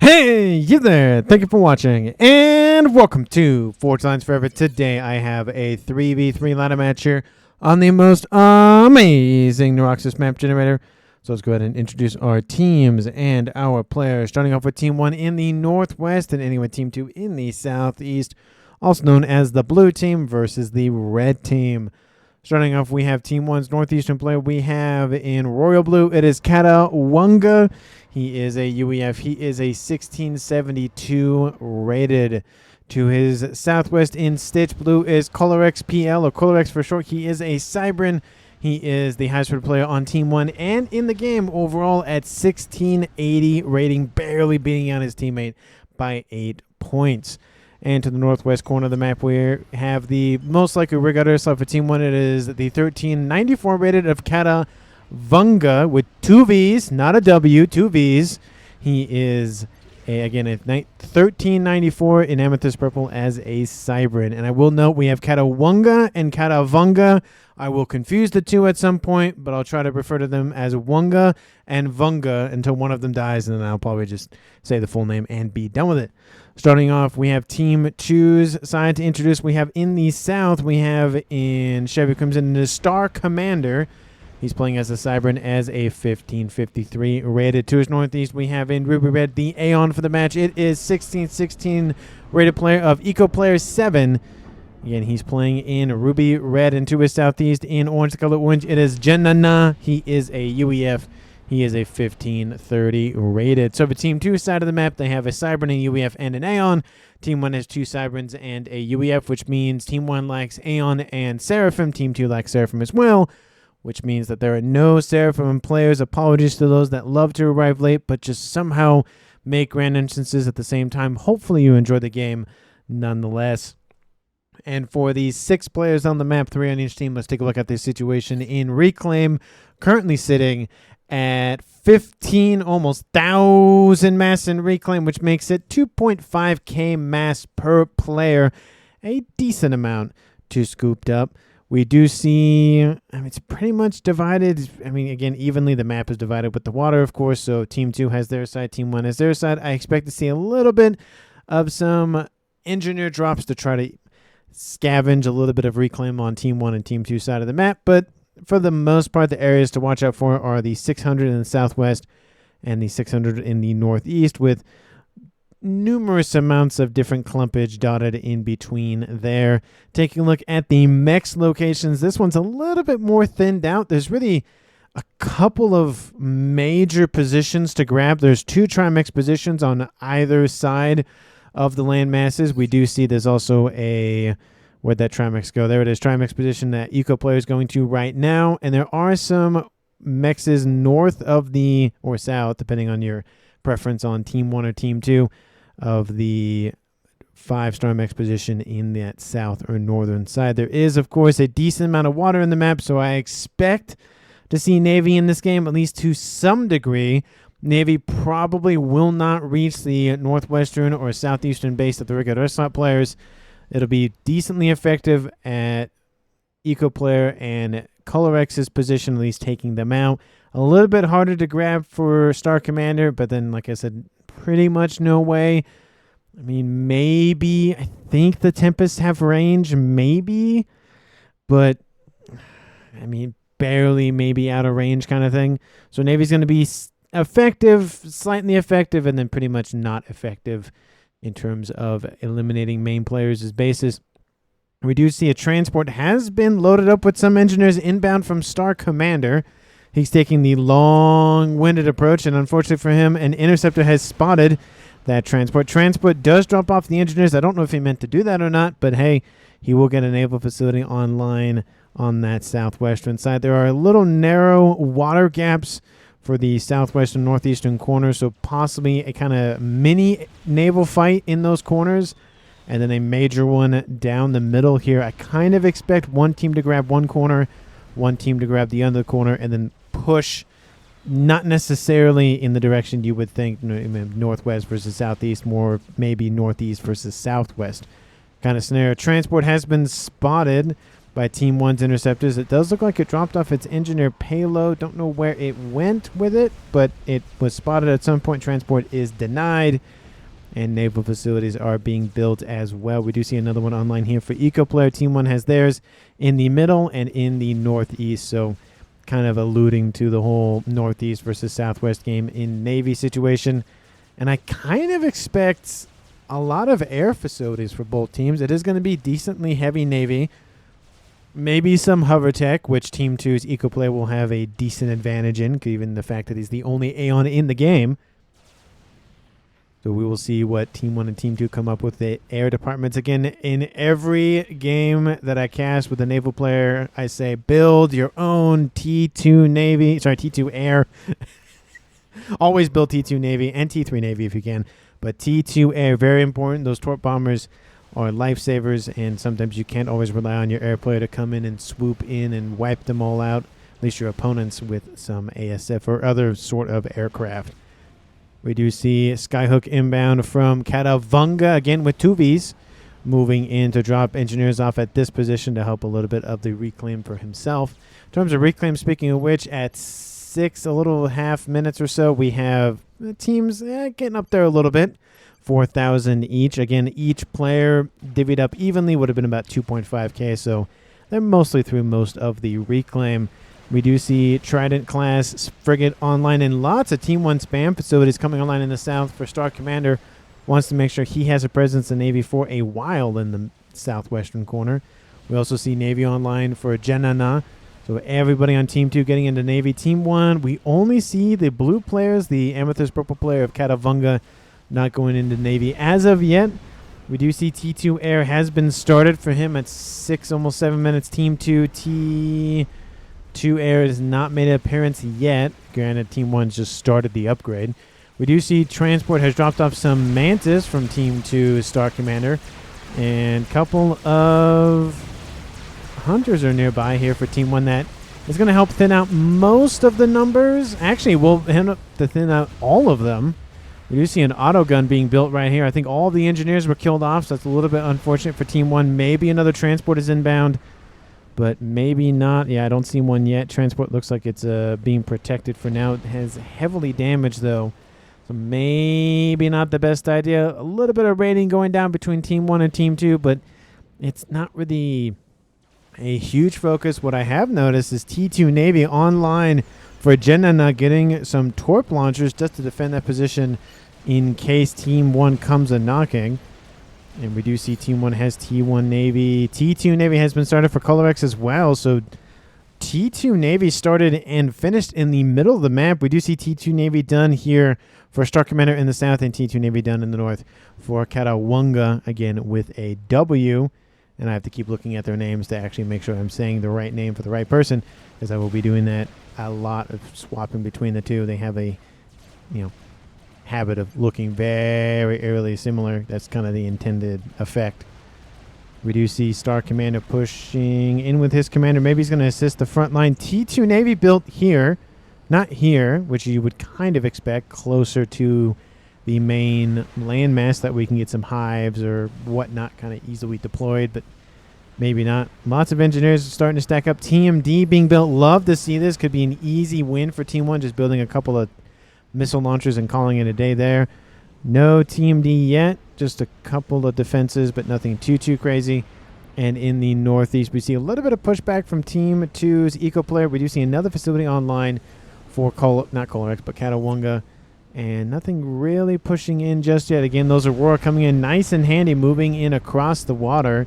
Hey, you there! Thank you for watching, and welcome to Forge Lines Forever. Today I have a 3v3 ladder match here on the most amazing Neuroxis map generator. So let's go ahead and introduce our teams and our players. Starting off with Team 1 in the Northwest, and ending with Team 2 in the Southeast, also known as the Blue Team versus the Red Team. Starting off, we have Team 1's Northeastern player. We have in Royal Blue, it is Katawunga. He is a UEF. He is a 1672 rated. To his southwest in Stitch Blue is Colorex PL, or Colorex for short. He is a Cybran. He is the highest rated player on Team 1 and in the game overall at 1680 rating, barely beating out his teammate by 8 points. And to the northwest corner of the map, we have the most likely rig outer slot for Team 1. It is the 1394 rated of Katawunga with 2 Vs, not a W, 2 Vs. He is, again, a 1394 in Amethyst Purple as a Cybran. And I will note we have Katawunga and Katawunga. I will confuse the two at some point, but I'll try to refer to them as Wunga and Vunga until one of them dies, and then I'll probably just say the full name and be done with it. Starting off, we have Team 2's side to introduce. We have in the south, we have in Chevy comes in the Star Commander. He's playing as a Cybran as a 1553 rated. To his northeast, we have in Ruby Red the Aeon for the match. It is 1616 rated player of Eco Player 7. Again, he's playing in Ruby Red. And to his southeast in Orange, the color orange, it is Jenana. He is a UEF. He is a 1530 rated. So for Team 2 side of the map, they have a Cybran, a UEF, and an Aeon. Team 1 has 2 Cybrans and a UEF, which means Team 1 lacks Aeon and Seraphim. Team 2 lacks Seraphim as well, which means that there are no Seraphim players. Apologies to those that love to arrive late, but just somehow make grand entrances at the same time. Hopefully you enjoy the game nonetheless. And for the 6 players on the map, 3 on each team, let's take a look at the situation in Reclaim. Currently sitting at 15, almost 1,000 mass in Reclaim, which makes it 2.5k mass per player. A decent amount to scooped up. We do see, it's pretty much divided. Again, evenly the map is divided with the water, of course. So Team 2 has their side, Team 1 has their side. I expect to see a little bit of some engineer drops to try to scavenge a little bit of reclaim on Team 1 and Team 2 side of the map, but for the most part, the areas to watch out for are the 600 in the southwest and the 600 in the northeast, with numerous amounts of different clumpage dotted in between there. Taking a look at the mechs locations, this one's a little bit more thinned out. There's really a couple of major positions to grab. There's 2 Trimex positions on either side of the land masses. We do see there's also a, where'd that Trimex go? There it is, Trimex position that Eco player is going to right now. And there are some mexes north of the, or south, depending on your preference on Team 1 or Team 2, of the 5-star mex position in that south or northern side. There is, of course, a decent amount of water in the map, so I expect to see Navy in this game, at least to some degree. Navy probably will not reach the northwestern or southeastern base of the regular slot players. It'll be decently effective at Eco player and Colorex's position, at least taking them out. A little bit harder to grab for Star Commander, but then, like I said, pretty much no way. Maybe, I think the Tempests have range, maybe, but, barely maybe out of range kind of thing. So Navy's going to be effective, slightly effective, and then pretty much not effective in terms of eliminating main players as bases. We do see a transport has been loaded up with some engineers inbound from Star Commander. He's taking the long-winded approach, and unfortunately for him, an interceptor has spotted that transport. Transport does drop off the engineers. I don't know if he meant to do that or not, but hey, he will get a naval facility online on that southwestern side. There are little narrow water gaps for the southwestern northeastern corner, so possibly a kind of mini naval fight in those corners, and then a major one down the middle here. I kind of expect one team to grab one corner, one team to grab the other corner, and then push, not necessarily in the direction you would think, northwest versus southeast, more maybe northeast versus southwest kind of scenario. Transport has been spotted by Team 1's interceptors. It does look like it dropped off its engineer payload. Don't know where it went with it, but it was spotted at some point. Transport is denied, and naval facilities are being built as well. We do see another one online here for EcoPlayer. Team 1 has theirs in the middle and in the northeast, so kind of alluding to the whole northeast versus southwest game in Navy situation. And I kind of expect a lot of air facilities for both teams. It is going to be decently heavy Navy. Maybe some hover tech, which Team 2's EcoPlayer will have a decent advantage in, given the fact that he's the only Aeon in the game. So we will see what Team 1 and Team 2 come up with the air departments. Again, in every game that I cast with a naval player, I say build your own T2 Navy. Sorry, T2 Air. Always build T2 Navy and T3 Navy if you can. But T2 Air, very important. Those torp bombers are lifesavers, and sometimes you can't always rely on your air player to come in and swoop in and wipe them all out, at least your opponents, with some ASF or other sort of aircraft. We do see Skyhook inbound from Katavunga, again with 2 Vs, moving in to drop engineers off at this position to help a little bit of the reclaim for himself. In terms of reclaim, speaking of which, at 6, a little half minutes or so, we have teams getting up there a little bit. 4,000 each. Again, each player divvied up evenly would have been about 2.5k, so they're mostly through most of the reclaim. We do see Trident class frigate online, and lots of Team 1 spam facilities coming online in the south. For Star Commander, wants to make sure he has a presence in Navy for a while in the southwestern corner. We also see Navy online for Janana. So everybody on Team 2 getting into Navy. Team 1, we only see the blue players, the amethyst purple player of Katavunga, not going into Navy as of yet. We do see T2 Air has been started for him at 6, almost 7 minutes. Team 2, T2 Air has not made an appearance yet. Granted, Team 1's just started the upgrade. We do see Transport has dropped off some Mantis from Team 2's Star Commander. And a couple of Hunters are nearby here for Team 1. That is going to help thin out most of the numbers. Actually, we'll end up to thin out all of them. We do see an auto gun being built right here. I think all the engineers were killed off, so that's a little bit unfortunate for Team 1. Maybe another transport is inbound, but maybe not. Yeah, I don't see one yet. Transport looks like it's being protected for now. It has heavily damaged, though, so maybe not the best idea. A little bit of rating going down between Team 1 and Team 2, but it's not really a huge focus. What I have noticed is T2 Navy online for Jenna getting some torp launchers just to defend that position in case Team 1 comes a-knocking. And we do see Team 1 has T1 Navy. T2 Navy has been started for Colorex as well. So T2 Navy started and finished in the middle of the map. We do see T2 Navy done here for Star Commander in the south and T2 Navy done in the north for Katawunga, again with a W. And I have to keep looking at their names to actually make sure I'm saying the right name for the right person, because I will be doing that a lot of swapping between the two. They have a, habit of looking very eerily similar. That's kind of the intended effect. We do see Star Commander pushing in with his commander. Maybe he's going to assist the front line. T2 Navy built here, not here, which you would kind of expect, closer to the main landmass, that we can get some hives or whatnot kind of easily deployed, but maybe not. Lots of engineers starting to stack up. TMD being built. Love to see this. Could be an easy win for Team 1, just building a couple of missile launchers and calling it a day there. No TMD yet. Just a couple of defenses, but nothing too crazy. And in the northeast, we see a little bit of pushback from Team 2's EcoPlayer. We do see another facility online for not Colorex, but Katawunga. And nothing really pushing in just yet. Again, those Aurora coming in nice and handy, moving in across the water.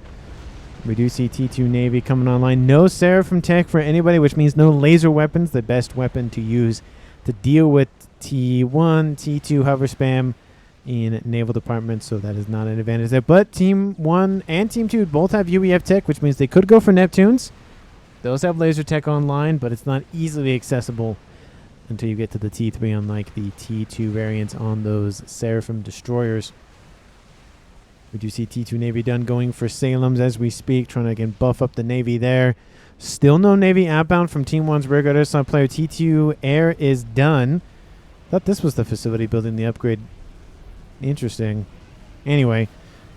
We do see T2 Navy coming online. No Seraphim tech for anybody, which means no laser weapons. The best weapon to use to deal with T1, T2 hover spam in naval departments, so that is not an advantage there. But Team 1 and Team 2 both have UEF tech, which means they could go for Neptunes. Those have laser tech online, but it's not easily accessible until you get to the T3, unlike the T2 variants on those Seraphim destroyers. We do see T2 Navy done going for Salem's as we speak, trying to again buff up the Navy there. Still no Navy outbound from Team 1's rearguard airsoft player. T2 Air is done. Thought this was the facility building the upgrade. Interesting. Anyway,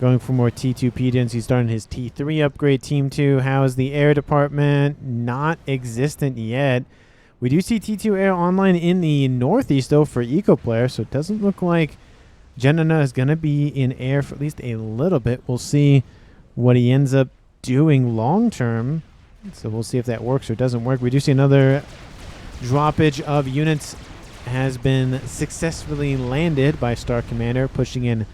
going for more T2 PDNs. He's starting his T3 upgrade. Team 2, how is the air department? Not existent yet. We do see T2 air online in the northeast, though, for Eco Player, so it doesn't look like Genana is going to be in air for at least a little bit. We'll see what he ends up doing long term. So we'll see if that works or doesn't work. We do see another droppage of units has been successfully landed by Star Commander, pushing in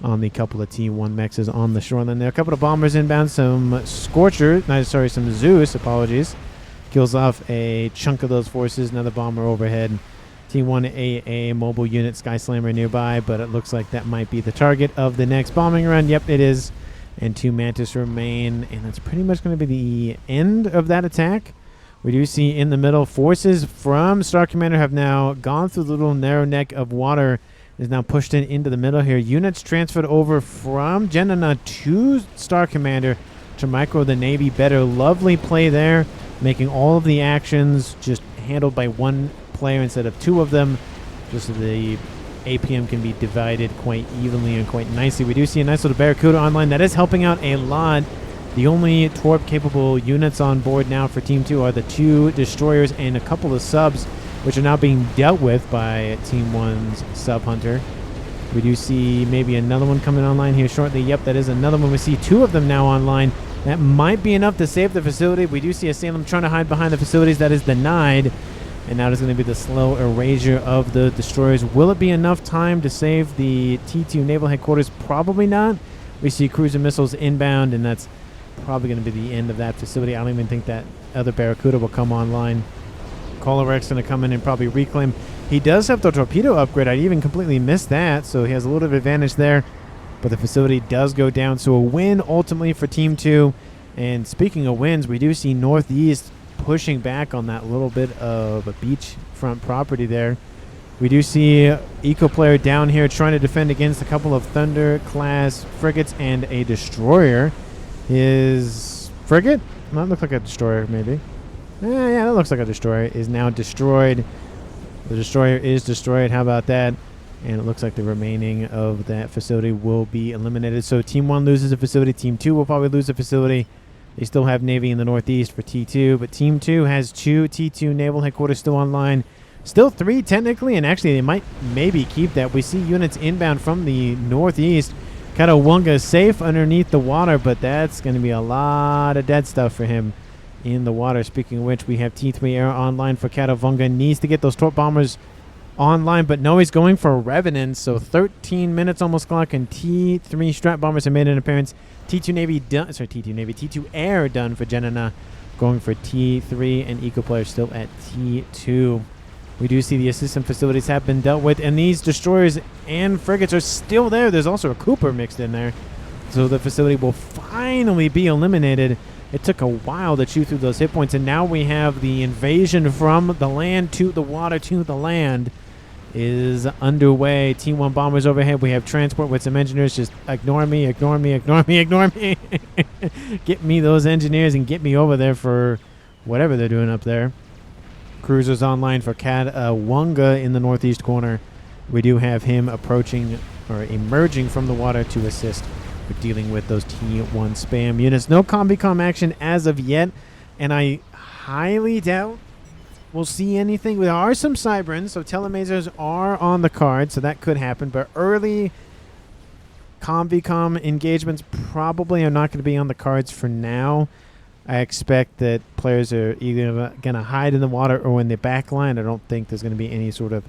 on the couple of T1 mexes on the shoreline. There are a couple of bombers inbound, some Scorcher, some Zeus, apologies. Kills off a chunk of those forces. Another bomber overhead. T1 AA mobile unit Sky Slammer nearby, but it looks like that might be the target of the next bombing run. Yep, it is. And 2 Mantis remain, and that's pretty much going to be the end of that attack. We do see in the middle, forces from Star Commander have now gone through the little narrow neck of water, is now pushed into the middle here. Units transferred over from Genana to Star Commander to micro the Navy better. Lovely play there, making all of the actions just handled by one player instead of 2 of them, just so the APM can be divided quite evenly and quite nicely. We do see a nice little Barracuda online. That is helping out a lot. The only torp-capable units on board now for Team 2 are the 2 destroyers and a couple of subs, which are now being dealt with by Team 1's Sub Hunter. We do see maybe another one coming online here shortly. Yep, that is another one. We see 2 of them now online. That might be enough to save the facility. We do see a Salem trying to hide behind the facilities. That is denied. And now there's going to be the slow erasure of the destroyers. Will it be enough time to save the T2 naval headquarters? Probably not. We see cruiser missiles inbound, and that's probably going to be the end of that facility. I don't even think that other Barracuda will come online. Colorec's going to come in and probably reclaim. He does have the torpedo upgrade. I even completely missed that, so he has a little bit of advantage there. But the facility does go down, so a win ultimately for Team 2. And speaking of wins, we do see Northeast pushing back on that little bit of a beachfront property there. We do see Eco Player down here trying to defend against a couple of Thunder-class frigates and a destroyer. His frigate? Might look like a destroyer, maybe. Yeah, that looks like a destroyer. Is now destroyed. The destroyer is destroyed. How about that? And it looks like the remaining of that facility will be eliminated. So Team 1 loses a facility. Team 2 will probably lose a facility. They still have Navy in the northeast for T2, but Team 2 has 2 T2 naval headquarters still online. Still 3 technically, and actually they might maybe keep that. We see units inbound from the northeast. Katawunga is safe underneath the water, but that's going to be a lot of dead stuff for him in the water. Speaking of which, we have T3 air online for Katawunga. Needs to get those torp bombers online, but no, he's going for Revenants. So 13 minutes almost clock, and T3 strat bombers have made an appearance. T2 Navy done. Sorry, T2 Navy. T2 air done for Genana, going for T3, and Eco Player still at T2. We do see the assistant facilities have been dealt with, and these destroyers and frigates are still there. There's also a Cooper mixed in there. So the facility will finally be eliminated. It took a while to chew through those hit points, and now we have the invasion from the land to the water to the land is underway. T1 bombers overhead. We have transport with some engineers. Just ignore me, ignore me, ignore me, ignore me. Get me those engineers and get me over there for whatever they're doing up there. Cruisers online for Katawunga in the northeast corner. We do have him approaching or emerging from the water to assist with dealing with those T1 spam units. No combi-com action as of yet, and I highly doubt we'll see anything. There are some Cyberns, so telemasers are on the card, so that could happen, but early combi-com engagements probably are not going to be on the cards for now. I expect that players are either going to hide in the water or in the back line. I don't think there's going to be any sort of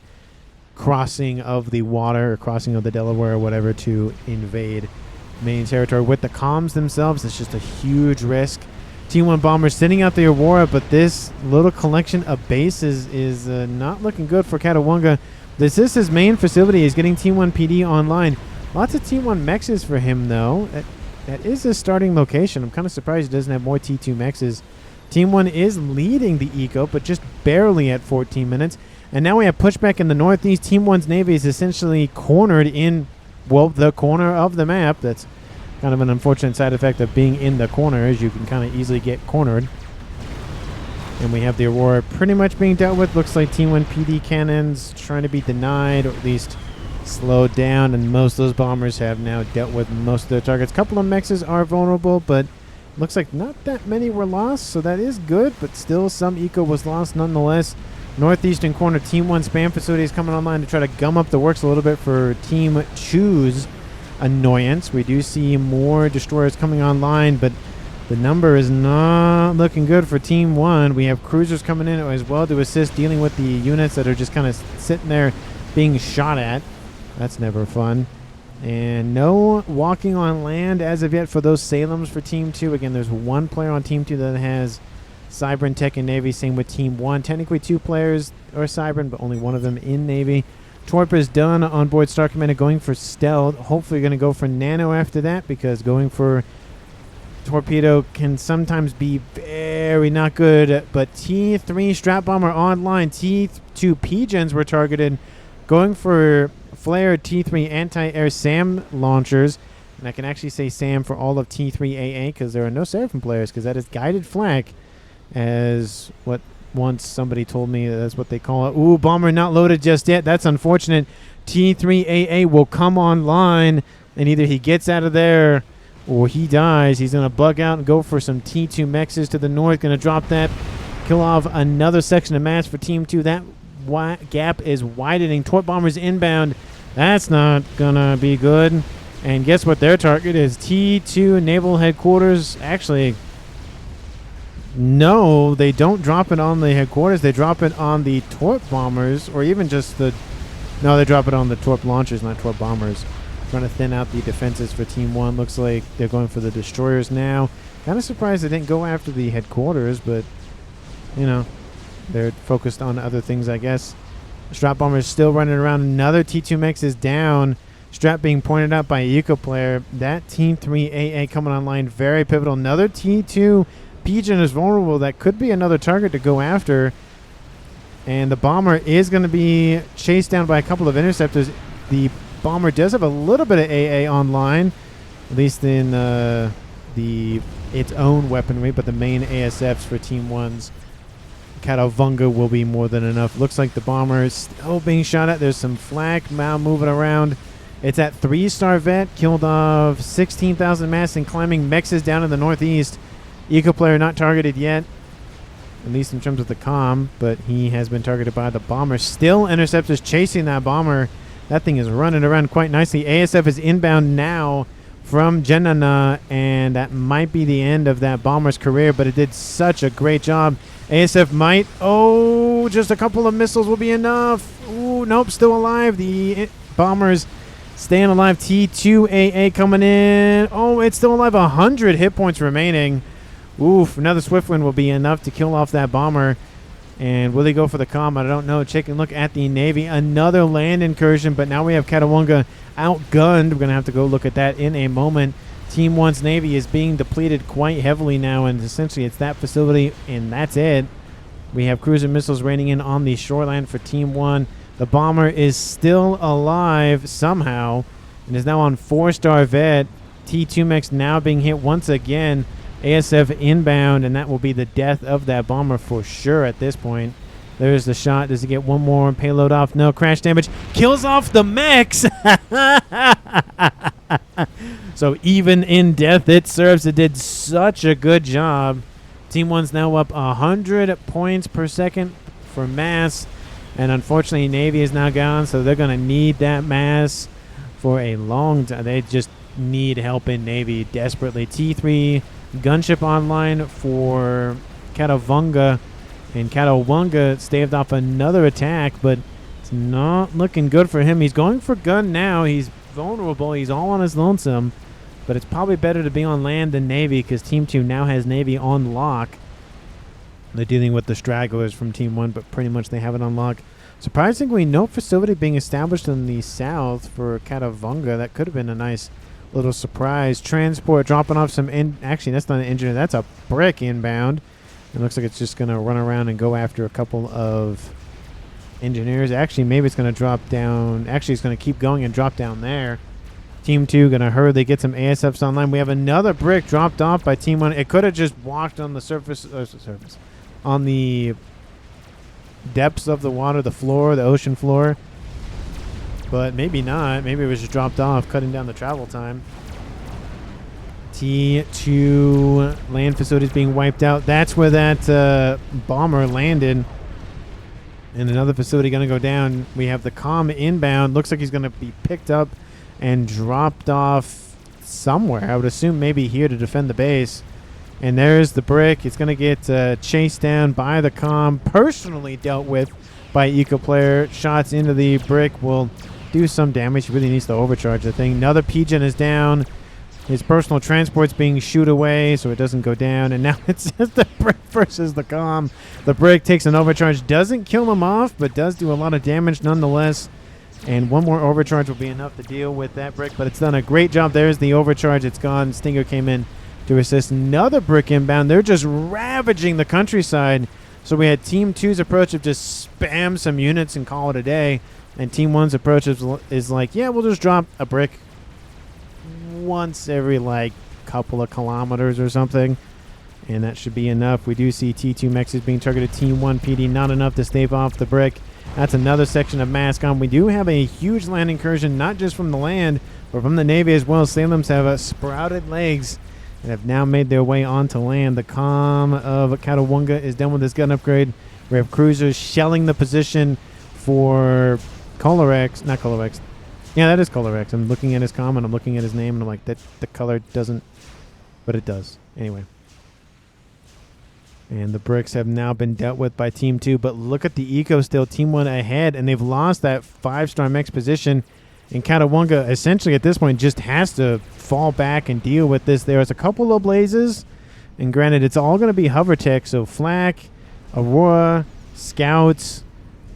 crossing of the water or crossing of the Delaware or whatever to invade main territory. With the comms themselves, it's just a huge risk. T1 bombers sending out the Aurora, but this little collection of bases is not looking good for Katawunga. This is his main facility. He's getting T1 PD online. Lots of T1 mexes for him, though. That is his starting location. I'm kind of surprised he doesn't have more T2 mexes. Team 1 is leading the eco, but just barely at 14 minutes. And now we have pushback in the northeast. Team 1's Navy is essentially cornered in, well, the corner of the map. That's kind of an unfortunate side effect of being in the corner, as you can kind of easily get cornered. And we have the Aurora pretty much being dealt with. Looks like T1 PD cannons trying to be denied, or at least slowed down, and most of those bombers have now dealt with most of their targets. A couple of mexes are vulnerable, but looks like not that many were lost, so that is good, but still some eco was lost nonetheless. Northeastern corner, Team 1 spam facility is coming online to try to gum up the works a little bit for Team 2's annoyance. We do see more destroyers coming online, but the number is not looking good for Team 1. We have cruisers coming in as well to assist dealing with the units that are just kind of sitting there being shot at. That's never fun. And no walking on land as of yet for those Salems for Team 2. Again, there's one player on Team 2 that has Cybern, Tech, and Navy. Same with Team 1. Technically 2 players are Cybern, but only one of them in Navy. Torp is done on board Star Commander, going for stealth. Hopefully going to go for nano after that, because going for torpedo can sometimes be very not good. But T3 Strat Bomber online. T2 P-Gens were targeted. Going for Flare T3 anti-air SAM launchers. And I can actually say SAM for all of T3AA because there are no Seraphim players, because that is guided flak, as what once somebody told me that's what they call it. Ooh, bomber not loaded just yet. That's unfortunate. T3AA will come online, and either he gets out of there or he dies. He's going to bug out and go for some T2 mexes to the north. Going to drop that. Kill off another section of mass for Team 2. That gap is widening. Torp bombers inbound. That's not going to be good. And guess what their target is? T2 Naval Headquarters. Actually, no, they don't drop it on the headquarters. They drop it on the Torp bombers, or even just the... No, they drop it on the Torp launchers, not Torp bombers. Trying to thin out the defenses for Team 1. Looks like they're going for the destroyers now. Kind of surprised they didn't go after the headquarters, but, you know, they're focused on other things, I guess. Strat bomber is still running around. Another T2 mech is down. Strat being pointed out by a Eco player. That Team 3AA coming online, very pivotal. Another T2 P-Gen is vulnerable. That could be another target to go after. And the bomber is going to be chased down by a couple of interceptors. The bomber does have a little bit of AA online, at least in its own weaponry, but the main ASFs for Team 1's Katavunga will be more than enough. Looks like the bomber is still being shot at. There's some flak now moving around. It's at 3-star vet, killed off 16,000 mass and climbing. Mexes down in the northeast. Eco player not targeted yet, at least in terms of the comm, but he has been targeted by the bomber. Still interceptors chasing that bomber. That thing is running around quite nicely. ASF is inbound now from Jenana, and that might be the end of that bomber's career, but it did such a great job. ASF might... Oh, just a couple of missiles will be enough. Ooh, nope, still alive. The bombers staying alive. T2AA coming in. Oh, it's still alive. 100 hit points remaining. Oof, another Swiftwind will be enough to kill off that bomber. And will they go for the comm? I don't know. Take a look at the Navy. Another land incursion, but now we have Katawunga outgunned. We're going to have to go look at that in a moment. Team 1's Navy is being depleted quite heavily now, and essentially it's that facility, and that's it. We have cruiser missiles raining in on the shoreline for Team 1. The bomber is still alive somehow and is now on 4-star vet. T2 mechs now being hit once again. ASF inbound, and that will be the death of that bomber for sure at this point. There's the shot. Does he get one more payload off? No. Crash damage. Kills off the mechs. So even in death, it serves. It did such a good job. Team 1's now up 100 points per second for mass. And unfortunately, Navy is now gone, so they're going to need that mass for a long time. They just need help in Navy desperately. T3 gunship online for Katawunga, and Katawunga staved off another attack, but it's not looking good for him. He's going for gun now. He's vulnerable. He's all on his lonesome, but it's probably better to be on land than Navy, because Team 2 now has Navy on lock. They're dealing with the stragglers from Team 1, but pretty much they have it on lock. Surprisingly, no facility being established in the south for Katawunga. That could have been a nice little surprise. Transport dropping off some... Actually, that's not an engineer. That's a brick inbound. It looks like it's just going to run around and go after a couple of engineers. Actually, maybe it's going to drop down. Actually, it's going to keep going and drop down there. Team 2 going to hurry. They get some ASFs online. We have another brick dropped off by Team 1. It could have just walked on the surface. On the depths of the water, the floor, the ocean floor. but maybe not. Maybe it was just dropped off, cutting down the travel time. T2 land facilities being wiped out. That's where that bomber landed. And another facility going to go down. We have the comm inbound. Looks like he's going to be picked up and dropped off somewhere. I would assume maybe here to defend the base. And there's the brick. It's going to get chased down by the comm. Personally dealt with by Eco player. Shots into the brick will do some damage. He really needs to overcharge the thing. Another P-Gen is down. His personal transport's being shooed away so it doesn't go down. And now it's just the brick versus the comm. The brick takes an overcharge. Doesn't kill him off, but does do a lot of damage nonetheless. And one more overcharge will be enough to deal with that brick. But it's done a great job. There's the overcharge. It's gone. Stinger came in to assist. Another brick inbound. They're just ravaging the countryside. So we had Team 2's approach of just spam some units and call it a day. And Team 1's approach is like, yeah, we'll just drop a brick once every like couple of kilometers or something, and that should be enough. We do see T2 mexes being targeted. Team 1 PD not enough to stave off the brick. That's another section of Mascom. We do have a huge land incursion, not just from the land but from the Navy as well. Salems have sprouted legs and have now made their way onto land. The comm of Katawunga is done with his gun upgrade. We have cruisers shelling the position for Colorex, not Colorex. Yeah, that is Colorex. I'm looking at his comment. I'm looking at his name, and I'm like, that the color doesn't, but it does. Anyway. And the bricks have now been dealt with by Team 2, but look at the eco still. Team 1 ahead, and they've lost that 5-star mech position. And Katawunga, essentially at this point, just has to fall back and deal with this. There's a couple of blazes, and granted, it's all going to be hover tech, so Flak, Aurora, Scouts.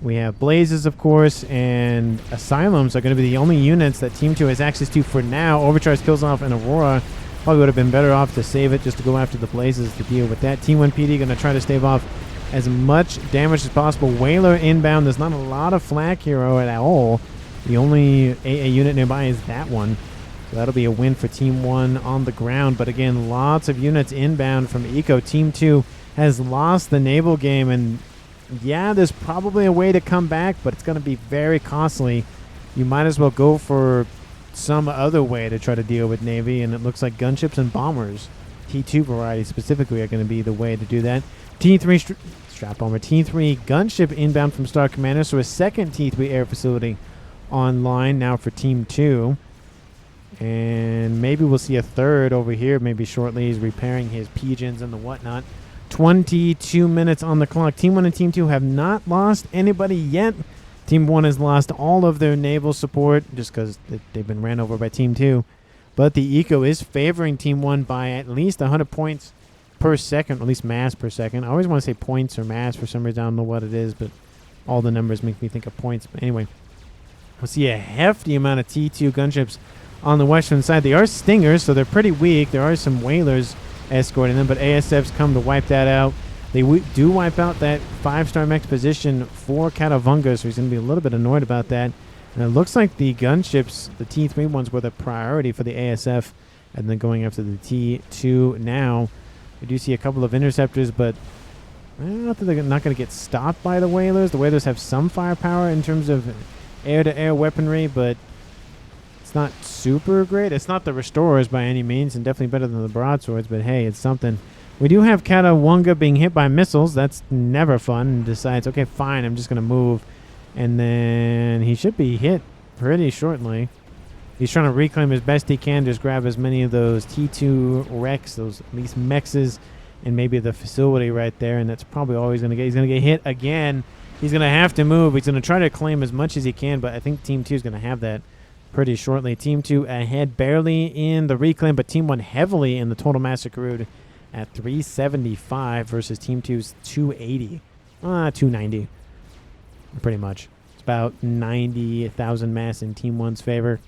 We have Blazes, of course, and Asylums are going to be the only units that Team 2 has access to for now. Overcharge kills off an Aurora. Probably would have been better off to save it just to go after the Blazes to deal with that. Team 1 PD going to try to stave off as much damage as possible. Whaler inbound. There's not a lot of flak hero at all. The only AA unit nearby is that one. So that'll be a win for Team 1 on the ground. But again, lots of units inbound from Eco. Team 2 has lost the naval game, and yeah, there's probably a way to come back, but it's going to be very costly. You might as well go for some other way to try to deal with Navy, and it looks like gunships and bombers, T2 variety specifically, are going to be the way to do that. T3 strap bomber, T3 gunship inbound from Star Commander, so a second T3 air facility online now for Team 2. And maybe we'll see a third over here maybe shortly. He's repairing his pigeons and the whatnot. 22 minutes on the clock. Team 1 and Team 2 have not lost anybody yet. Team 1 has lost all of their naval support just because they've been ran over by Team 2. But the eco is favoring Team 1 by at least 100 points per second, or at least mass per second. I always want to say points or mass for some reason. I don't know what it is, but all the numbers make me think of points. But anyway, we'll see a hefty amount of T2 gunships on the western side. They are Stingers, so they're pretty weak. There are some Whalers escorting them, but ASFs come to wipe that out. They do wipe out that 5-star mech position for Katawunga, so he's going to be a little bit annoyed about that. And it looks like the gunships, the T3 ones, were the priority for the ASF, and then going after the T2 now. We do see a couple of interceptors, but not that they're not going to get stopped by the Whalers. The Whalers have some firepower in terms of air-to-air weaponry, but it's not super great. It's not the Restorers by any means, and definitely better than the Broadswords, but hey, it's something. We do have Katawunga being hit by missiles. That's never fun. And decides, okay, fine, I'm just going to move. And then he should be hit pretty shortly. He's trying to reclaim as best he can, just grab as many of those T2 wrecks, those at least mexes, and maybe the facility right there. And that's probably all he's going to get. He's going to get hit again. He's going to have to move. He's going to try to claim as much as he can, but I think Team 2 is going to have that pretty shortly. Team 2 ahead barely in the reclaim, but Team 1 heavily in the total massacre at 375 versus Team 2's 280. 290. Pretty much. It's about 90,000 mass in Team 1's favor.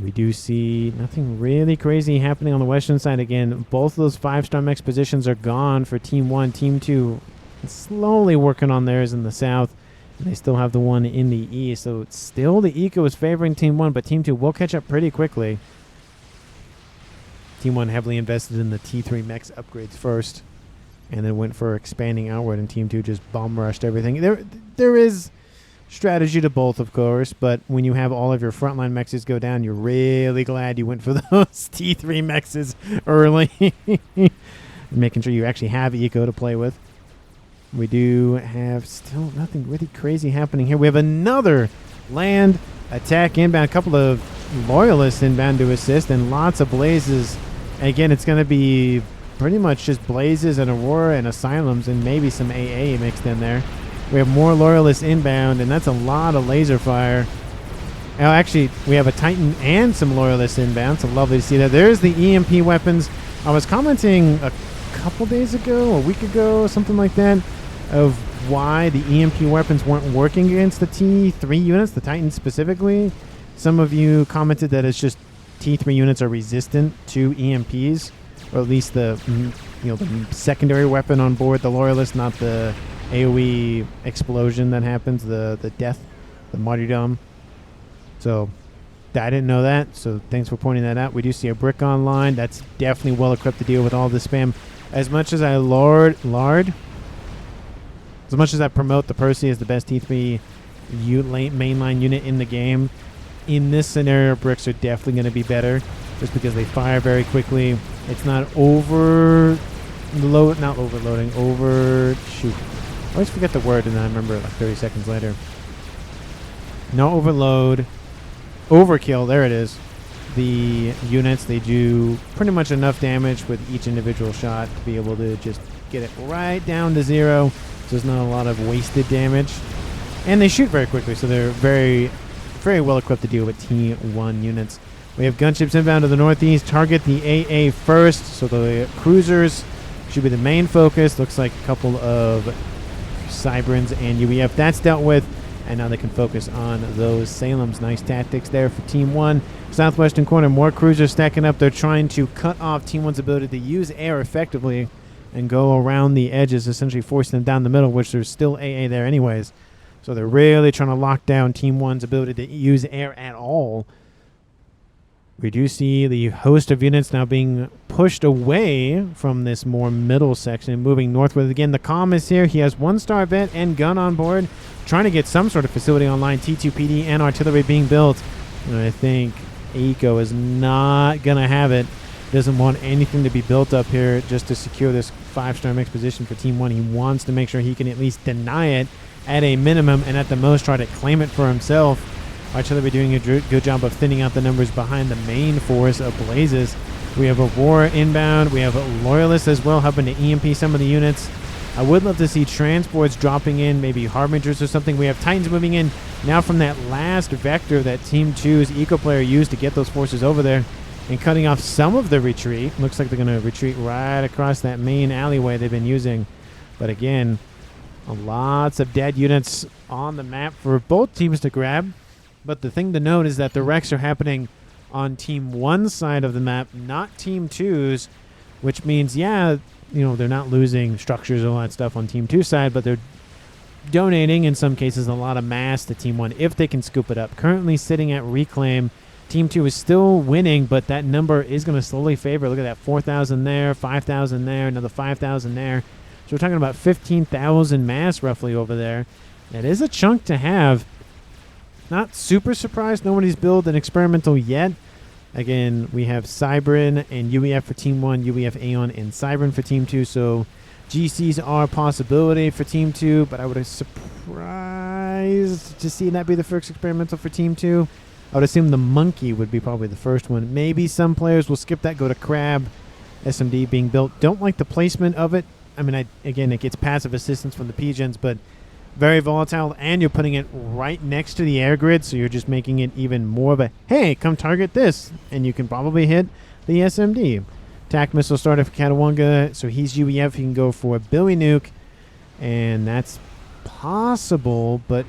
We do see nothing really crazy happening on the western side. Again, both of those 5-star mech positions are gone for Team 1. Team 2 is slowly working on theirs in the south. And they still have the one in the east. So it's still the eco is favoring Team 1, but Team 2 will catch up pretty quickly. Team 1 heavily invested in the T3 mechs upgrades first, and then went for expanding outward, and Team 2 just bomb rushed everything. There is strategy to both, of course, but when you have all of your frontline mexes go down, you're really glad you went for those T3 mexes early. Making sure you actually have eco to play with. We do have still nothing really crazy happening here. We have another land attack inbound, a couple of loyalists inbound to assist, and lots of blazes. Again, it's going to be pretty much just blazes and aurora and asylums and maybe some AA mixed in there. We have more loyalists inbound, and that's a lot of laser fire. Now, actually, we have a Titan and some loyalists inbound, so lovely to see that. There's the EMP weapons. I was commenting a couple days ago, a week ago, something like that, of why the EMP weapons weren't working against the T3 units, the Titans specifically. Some of you commented that it's just T3 units are resistant to EMPs, or at least the the secondary weapon on board, the loyalist, not the AoE explosion that happens, the death, the martyrdom. So I didn't know that, so thanks for pointing that out. We do see a brick online. That's definitely well equipped to deal with all this spam. As much as I as much as I promote the Percy as the best T3 mainline unit in the game, in this scenario, bricks are definitely going to be better, just because they fire very quickly. It's not overloading. I always forget the word, and then I remember it like 30 seconds later. No overload. Overkill, there it is. The units, they do pretty much enough damage with each individual shot to be able to just get it right down to 0. So there's not a lot of wasted damage. And they shoot very quickly, so they're very, very well equipped to deal with T1 units. We have gunships inbound to the northeast. Target the AA first, so the cruisers should be the main focus. Looks like a couple of Cyberns and UEF. That's dealt with. And now they can focus on those Salems. Nice tactics there for Team 1. Southwestern corner, more cruisers stacking up. They're trying to cut off Team 1's ability to use air effectively and go around the edges, essentially forcing them down the middle, which there's still AA there anyways. So they're really trying to lock down Team 1's ability to use air at all. We do see the host of units now being pushed away from this more middle section, moving northward. Again, the comm is here. He has 1-star vet and gun on board, trying to get some sort of facility online. T2PD and artillery being built. And I think Eco is not going to have it. Doesn't want anything to be built up here just to secure this 5-star mix position for Team 1. He wants to make sure he can at least deny it at a minimum, and at the most try to claim it for himself. Artillery doing a good job of thinning out the numbers behind the main force of Blazes. We have Aurora inbound. We have Loyalists as well, helping to EMP some of the units. I would love to see transports dropping in, maybe Harbingers or something. We have Titans moving in now from that last vector that Team 2's Eco player used to get those forces over there and cutting off some of the retreat. Looks like they're going to retreat right across that main alleyway they've been using. But again, lots of dead units on the map for both teams to grab. But the thing to note is that the wrecks are happening on Team 1's side of the map, not Team 2's, which means, yeah, they're not losing structures and all that stuff on Team 2's side, but they're donating, in some cases, a lot of mass to Team 1 if they can scoop it up. Currently sitting at reclaim. Team 2 is still winning, but that number is going to slowly favor. Look at that, 4,000 there, 5,000 there, another 5,000 there. So we're talking about 15,000 mass roughly over there. That is a chunk to have. Not super surprised nobody's built an experimental yet. Again, we have Cybern and UEF for Team 1, UEF Aeon and Cybern for Team 2. So GCs are a possibility for Team 2, but I would be surprised to see that be the first experimental for Team 2. I would assume the Monkey would be probably the first one. Maybe some players will skip that, go to Crab. SMD being built. Don't like the placement of it. I mean, again, it gets passive assistance from the P-Gens, but very volatile, and you're putting it right next to the air grid, so you're just making it even more of a, hey, come target this, and you can probably hit the SMD. Attack missile starter for Catawanga, so he's UEF. He can go for a Billy Nuke, and that's possible, but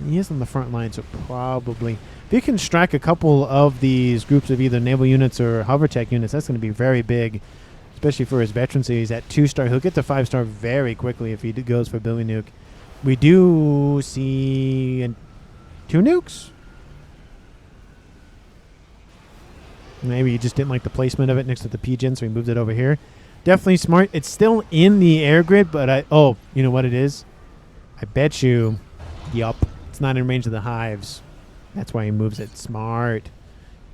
he is on the front line, so probably. If you can strike a couple of these groups of either naval units or hovertech units, that's going to be very big, especially for his veterancy. He's at 2-star. He'll get to 5-star very quickly if he goes for Billy Nuke. We do see 2 nukes. Maybe he just didn't like the placement of it next to the P-Gen, so he moved it over here. Definitely smart. It's still in the air grid, but you know what it is? I bet you, yup, it's not in range of the hives. That's why he moves it. Smart.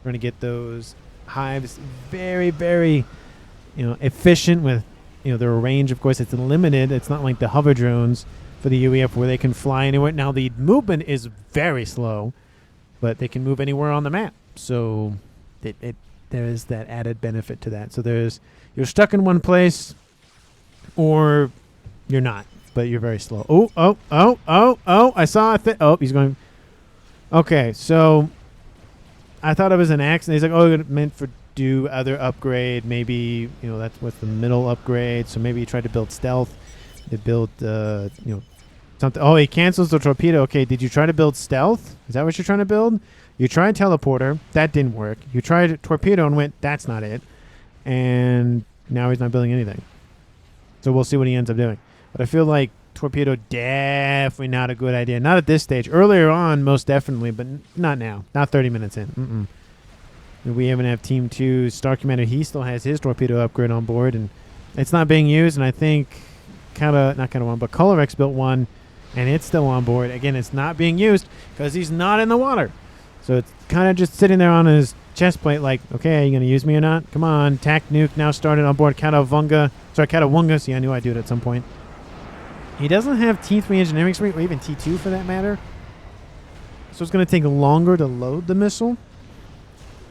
We're going to get those hives very, very, efficient with, their range. Of course, it's limited. It's not like the hover drones for the UEF where they can fly anywhere. Now, the movement is very slow, but they can move anywhere on the map. So there is that added benefit to that. So you're stuck in one place or you're not, but you're very slow. Oh, I saw it. Oh, he's going. Okay, so I thought it was an accident. He's like, oh, it meant for do other upgrade. Maybe, that's what's the middle upgrade. So maybe he tried to build stealth. They built, something. Oh, he cancels the torpedo. Okay, did you try to build stealth? Is that what you're trying to build? You tried teleporter. That didn't work. You tried torpedo and went, that's not it. And now he's not building anything. So we'll see what he ends up doing. But I feel like torpedo definitely not a good idea. Not at this stage. Earlier on, most definitely, but not now. Not 30 minutes in. We even have Team 2 Star Commander. He still has his torpedo upgrade on board, and it's not being used. And I think not one, but Colorex built one, and it's still on board. Again, it's not being used because he's not in the water. So it's kind of just sitting there on his chest plate like, okay, are you going to use me or not? Come on. TAC Nuke now started on board Katawunga. See, I knew I'd do it at some point. He doesn't have T3 engineering suite, or even T2 for that matter. So it's going to take longer to load the missile.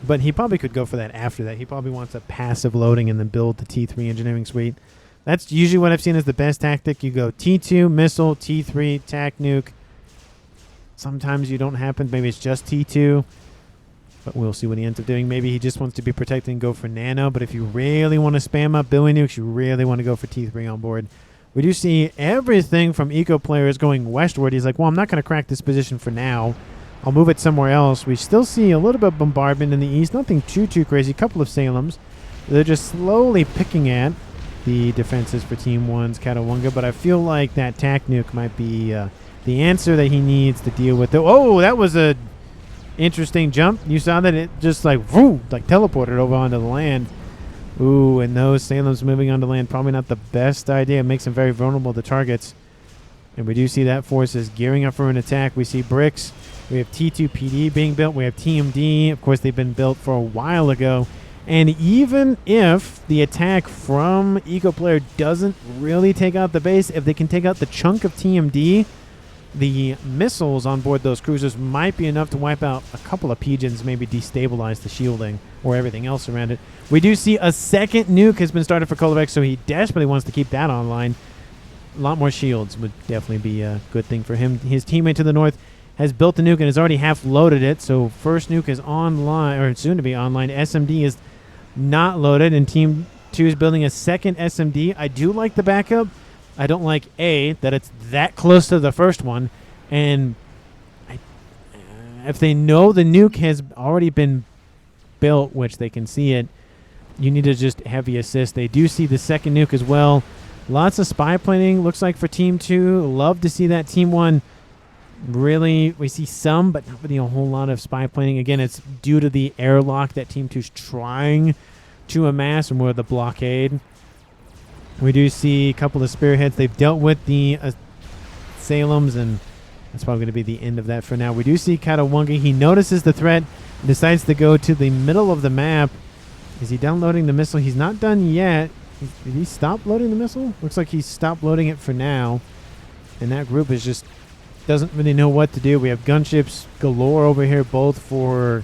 But he probably could go for that after that. He probably wants a passive loading and then build the T3 engineering suite. That's usually what I've seen as the best tactic. You go T2, missile, T3, TAC Nuke. Sometimes you don't happen. Maybe it's just T2. But we'll see what he ends up doing. Maybe he just wants to be protected and go for nano. But if you really want to spam up Billy Nukes, you really want to go for T3 on board. We do see everything from Eco players going westward. He's like, well, I'm not going to crack this position for now. I'll move it somewhere else. We still see a little bit of bombardment in the east. Nothing too crazy. A couple of Salems. They're just slowly picking at the defenses for Team 1's Katawunga. But I feel like that TAC Nuke might be the answer that he needs to deal with. Oh, that was a interesting jump. You saw that it just like teleported over onto the land. Ooh, and those Salems moving onto land, probably not the best idea. It makes them very vulnerable to targets. And we do see that force is gearing up for an attack. We see bricks. We have T2 PD being built. We have TMD. Of course, they've been built for a while ago. And even if the attack from Eco Player doesn't really take out the base, if they can take out the chunk of TMD, the missiles on board those cruisers might be enough to wipe out a couple of Pigeons, maybe destabilize the shielding or everything else around it. We do see a second nuke has been started for Colorex, so he desperately wants to keep that online. A lot more shields would definitely be a good thing for him. His teammate to the north has built the nuke and has already half loaded it, so first nuke is online, or soon to be online. SMD is not loaded, and Team 2 is building a second SMD. I do like the backup. I don't like, A, that it's that close to the first one, and if they know the nuke has already been built, which they can see it, you need to just heavy assist. They do see the second nuke as well. Lots of spy planning, looks like, for Team 2. Love to see that. Team 1, really, we see some, but not really a whole lot of spy planning. Again, it's due to the airlock that Team 2 is trying to amass, or more the blockade. We do see a couple of spearheads. They've dealt with the Salems, and that's probably going to be the end of that for now. We do see Katawunga. He notices the threat, decides to go to the middle of the map. Is he downloading the missile? He's not done yet. Did he stop loading the missile? Looks like he stopped loading it for now. And that group is just doesn't really know what to do. We have gunships galore over here, both for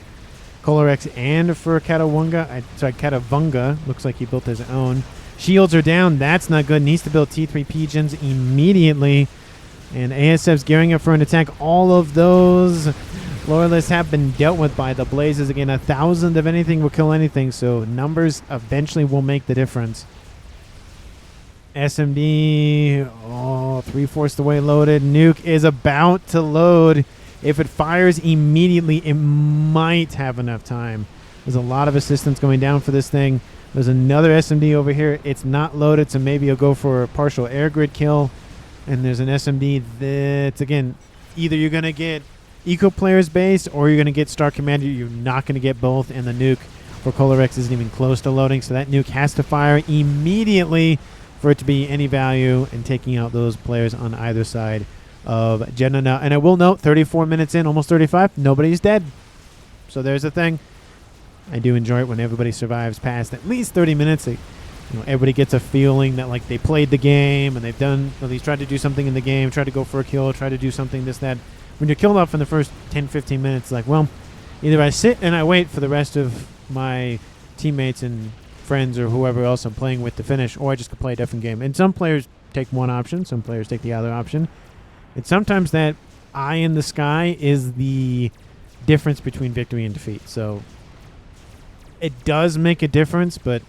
Colorex and for Katawunga. Katawunga. Looks like he built his own. Shields are down. That's not good. Needs to build T3 Pigeons immediately. And ASF's gearing up for an attack. All of those Loyalists have been dealt with by the Blazes. Again, 1,000 of anything will kill anything, so numbers eventually will make the difference. SMD, 3/4 the way loaded. Nuke is about to load. If it fires immediately, it might have enough time. There's a lot of assistance going down for this thing. There's another SMD over here. It's not loaded, so maybe you'll go for a partial air grid kill. And there's an SMD that's, again, either you're going to get Eco Player's base or you're going to get Star Commander. You're not going to get both, and the nuke for Colorex isn't even close to loading, so that nuke has to fire immediately for it to be any value in taking out those players on either side of Jenna. And I will note, 34 minutes in, almost 35, nobody's dead. So there's a thing. I do enjoy it when everybody survives past at least 30 minutes. Everybody gets a feeling that like they played the game and they've done, at least tried to do something in the game, tried to go for a kill, tried to do something, this, that. When you're killed off in the first 10, 15 minutes, like, well, either I sit and I wait for the rest of my teammates and friends or whoever else I'm playing with to finish, or I just play a different game. And some players take one option, some players take the other option. And sometimes that eye in the sky is the difference between victory and defeat. So it does make a difference, but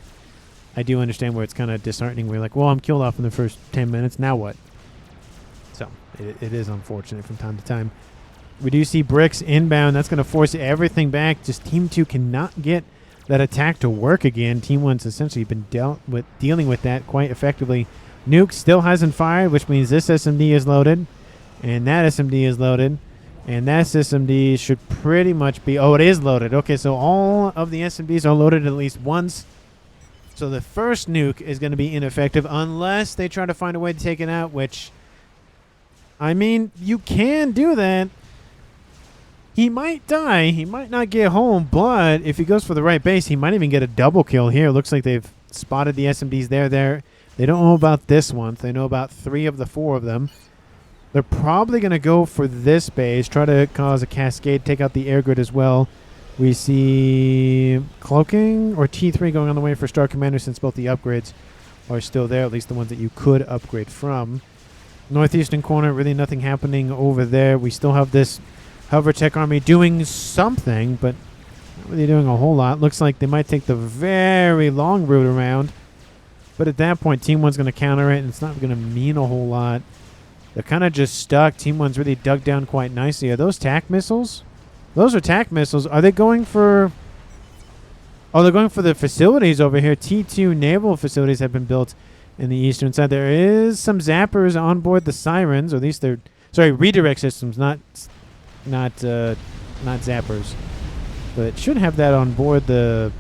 I do understand where it's kind of disheartening. We're like, well, I'm killed off in the first 10 minutes. Now what? So it is unfortunate from time to time. We do see bricks inbound. That's going to force everything back. Just Team 2 cannot get that attack to work again. Team 1's essentially been dealing with that quite effectively. Nuke still hasn't fired, which means this SMD is loaded. And that SMD is loaded. And that SMD should pretty much be... Oh, it is loaded. Okay, so all of the SMDs are loaded at least once. So the first nuke is going to be ineffective unless they try to find a way to take it out, which... I mean, you can do that. He might die. He might not get home, but if he goes for the right base, he might even get a double kill here. Looks like they've spotted the SMDs there. They don't know about this one. They know about 3 of the 4 of them. They're probably going to go for this base, try to cause a cascade, take out the air grid as well. We see cloaking or T3 going on the way for Star Commander since both the upgrades are still there, at least the ones that you could upgrade from. Northeastern corner, really nothing happening over there. We still have this Hover Tech Army doing something, but not really doing a whole lot. Looks like they might take the very long route around. But at that point, Team 1's going to counter it, and it's not going to mean a whole lot. They're kind of just stuck. Team 1's really dug down quite nicely. Are those TAC missiles? Those are TAC missiles. Are they going for... Oh, they're going for the facilities over here. T2 naval facilities have been built in the eastern side. There is some zappers on board the Sirens, or at least they're... Sorry, redirect systems, not zappers. But it should have that on board the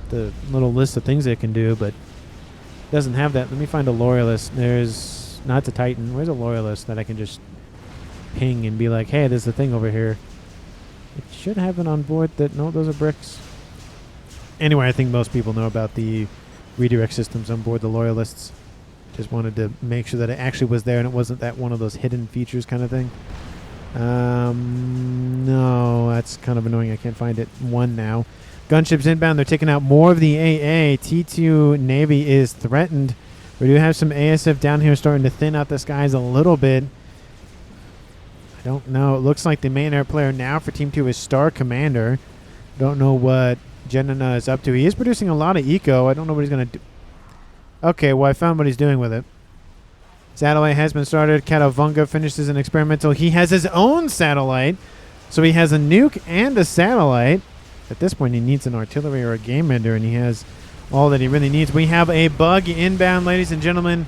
little list of things it can do, but it doesn't have that. Let me find a Loyalist. There's... Not the Titan. Where's a Loyalist that I can just ping and be like, hey, there's a thing over here. It should have it on board that... No, those are bricks. Anyway, I think most people know about the redirect systems on board the Loyalists. Just wanted to make sure that it actually was there and it wasn't that one of those hidden features kind of thing. No, that's kind of annoying. I can't find it. 1 now. Gunships inbound. They're taking out more of the AA. T2 Navy is threatened. We do have some ASF down here starting to thin out the skies a little bit. I don't know. It looks like the main air player now for Team 2 is Star Commander. Don't know what Jenna is up to. He is producing a lot of eco. I don't know what he's going to do. Okay, well, I found what he's doing with it. Satellite has been started. Katavunga finishes an experimental. He has his own satellite. So he has a nuke and a satellite. At this point, he needs an artillery or a game ender, and he has... all that he really needs. We have a bug inbound, ladies and gentlemen.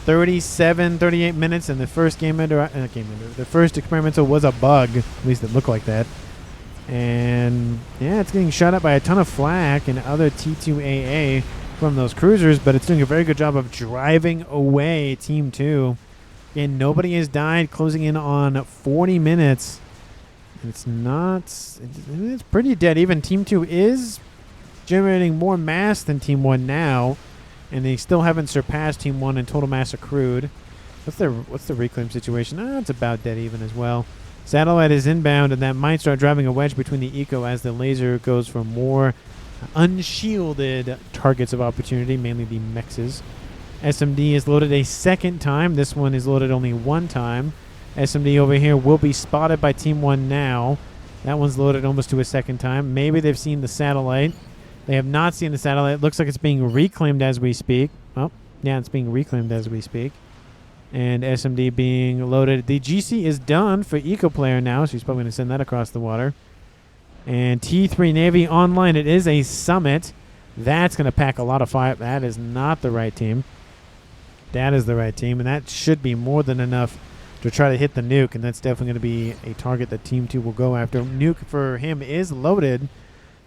38 minutes, and the first the first experimental was a bug. At least it looked like that. And yeah, it's getting shot up by a ton of flak and other T2AA from those cruisers, but it's doing a very good job of driving away Team 2. And nobody has died, closing in on 40 minutes. It's pretty dead. Even Team 2 is generating more mass than Team 1 now, and they still haven't surpassed Team 1 in total mass accrued. What's the reclaim situation? It's about dead even as well. Satellite is inbound, and that might start driving a wedge between the eco as the laser goes for more unshielded targets of opportunity, mainly the mexes. SMD is loaded a second time. This one is loaded only 1 time. SMD over here will be spotted by Team 1 now. That one's loaded almost to a second time. Maybe they've seen the satellite. They have not seen the satellite. It looks like it's being reclaimed as we speak. Oh, yeah, it's being reclaimed as we speak. And SMD being loaded. The GC is done for Eco Player now, so he's probably going to send that across the water. And T3 Navy online. It is a summit. That's going to pack a lot of fire. That is not the right team. That is the right team, and that should be more than enough to try to hit the nuke, and that's definitely going to be a target that Team 2 will go after. Nuke for him is loaded.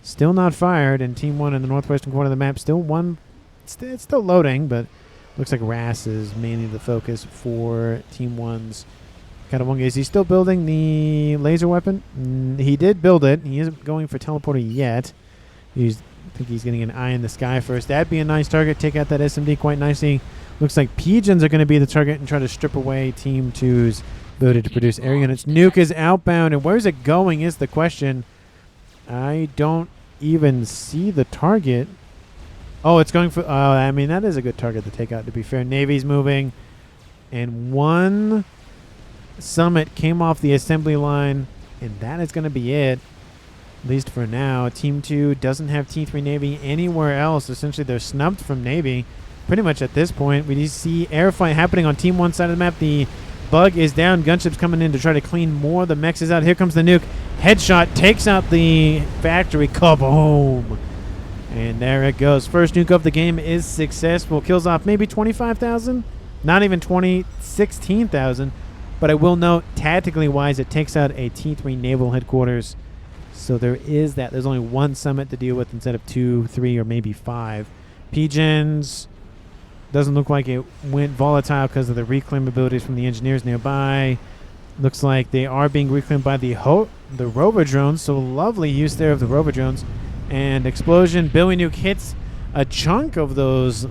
Still not fired, and Team 1 in the northwestern corner of the map still one. It's still loading, but looks like RAS is mainly the focus for Team 1's Katawanga. Is he still building the laser weapon? He did build it. He isn't going for teleporter yet. I think he's getting an eye in the sky first. That'd be a nice target. Take out that SMD quite nicely. Looks like pigeons are going to be the target and try to strip away Team 2's ability to produce air units. Nuke is outbound, and where's it going is the question. I don't even see the target. Oh, it's going for... I mean, that is a good target to take out, to be fair. Navy's moving, and one summit came off the assembly line, and that is going to be it, at least for now. Team 2 doesn't have T3 Navy anywhere else. Essentially, they're snubbed from Navy pretty much at this point. We see air fight happening on Team 1 side of the map. The bug is down. Gunships coming in to try to clean more of the mexes out. Here comes the nuke. Headshot takes out the factory. Kaboom! And there it goes. First nuke of the game is successful. Kills off maybe 25,000? Not even 16,000. But I will note, tactically wise, it takes out a T3 naval headquarters. So there is that. There's only one summit to deal with instead of 2, 3, or maybe 5. Pigeons... Doesn't look like it went volatile because of the reclaim abilities from the engineers nearby. Looks like they are being reclaimed by the rover drones. So lovely use there of the rover drones. And explosion. Billy Nuke hits a chunk of those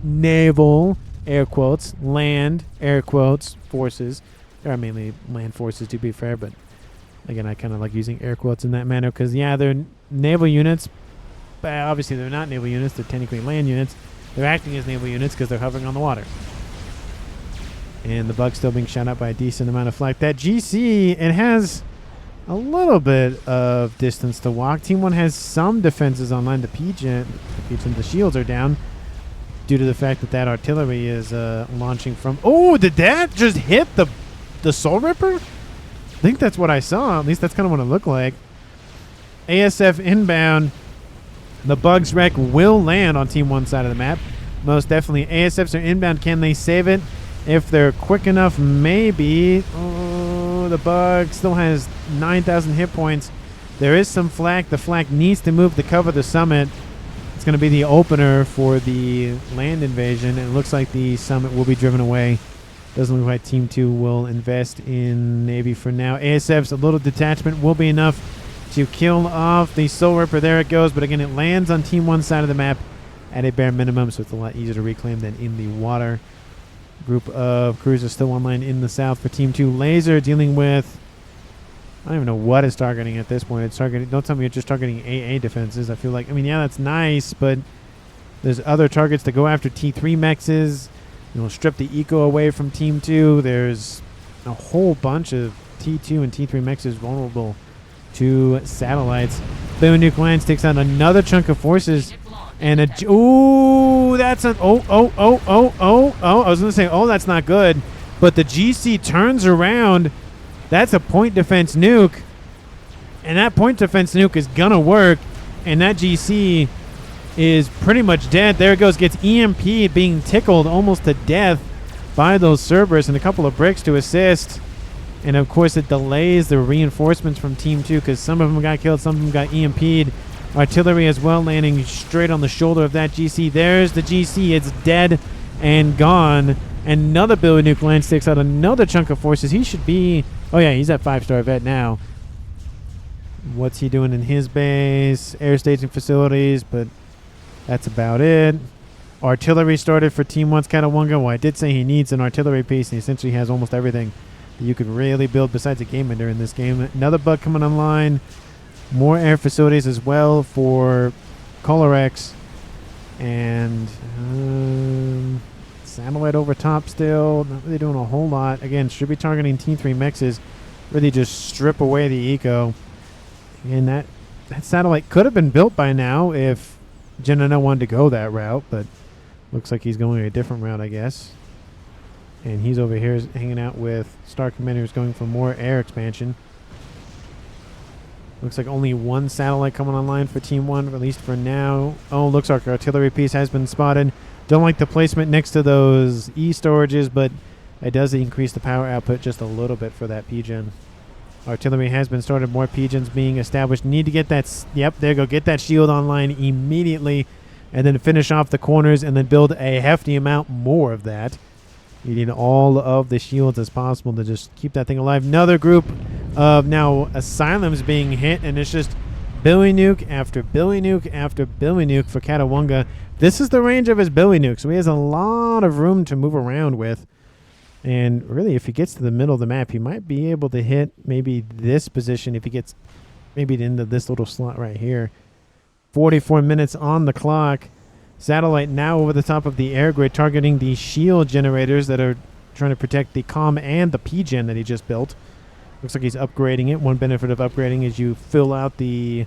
naval, air quotes, land, air quotes, forces. There are mainly land forces, to be fair. But again, I kind of like using air quotes in that manner because, yeah, they're naval units. But obviously, they're not naval units. They're technically land units. They're acting as naval units because they're hovering on the water. And the bug's still being shot out by a decent amount of flak. That GC, it has a little bit of distance to walk. Team 1 has some defenses online. The shields are down due to the fact that artillery is launching from... Oh, did that just hit the Soul Ripper? I think that's what I saw. At least that's kind of what it looked like. ASF inbound. The Bugs wreck will land on Team 1 side of the map. Most definitely. ASFs are inbound. Can they save it? If they're quick enough, maybe. Oh, the Bug still has 9,000 hit points. There is some flak. The flak needs to move to cover the summit. It's going to be the opener for the land invasion. It looks like the summit will be driven away. Doesn't look like Team 2 will invest in Navy for now. ASF's a little detachment will be enough to kill off the Soul Ripper. There it goes. But again, it lands on Team 1 side of the map at a bare minimum, so it's a lot easier to reclaim than in the water. Group of cruisers still online in the south for Team 2. Laser dealing with... I don't even know what it's targeting at this point. It's targeting... Don't tell me you're just targeting AA defenses. I feel like... I mean, yeah, that's nice, but there's other targets to go after. T3 mexes. Strip the eco away from Team 2. There's a whole bunch of T2 and T3 mexes vulnerable to satellites. Boom, Nuke lands, takes out another chunk of forces, and that's an I was gonna say, that's not good, but the GC turns around. That's a point defense nuke, and that point defense nuke is gonna work, and that GC is pretty much dead. There it goes, gets EMP'd, being tickled almost to death by those Cerberus, and a couple of bricks to assist. And, of course, it delays the reinforcements from Team 2 because some of them got killed, some of them got EMP'd. Artillery as well landing straight on the shoulder of that GC. There's the GC. It's dead and gone. Another Billy Nuke lands, takes out another chunk of forces. He should be... Oh, yeah, he's at 5-star vet now. What's he doing in his base? Air staging facilities, but that's about it. Artillery started for Team 1's Katawanga. Well, I did say he needs an artillery piece, and he essentially has almost everything you could really build besides a game ender in this game. Another bug coming online. More air facilities as well for Colorex. And satellite over top still. Not really doing a whole lot. Again, should be targeting T3 mexes. Really just strip away the eco. And that satellite could have been built by now if Genana wanted to go that route. But looks like he's going a different route, I guess. And he's over here hanging out with Star Commander, who's going for more air expansion. Looks like only one satellite coming online for Team 1, at least for now. Oh, looks like our artillery piece has been spotted. Don't like the placement next to those E-storages, but it does increase the power output just a little bit for that Pigeon. Artillery has been started. More Pigeons being established. Need to get that... Yep, there you go. Get that shield online immediately. And then finish off the corners and then build a hefty amount more of that. You need all of the shields as possible to just keep that thing alive. Another group of now asylums being hit, and it's just Billy Nuke after Billy Nuke after Billy Nuke for Katawunga. This is the range of his Billy Nuke, so he has a lot of room to move around with. And really, if he gets to the middle of the map, he might be able to hit maybe this position if he gets maybe into this little slot right here. 44 minutes on the clock. Satellite now over the top of the air grid, targeting the shield generators that are trying to protect the comm and the PGen that he just built. Looks like he's upgrading it. One benefit of upgrading is you fill out the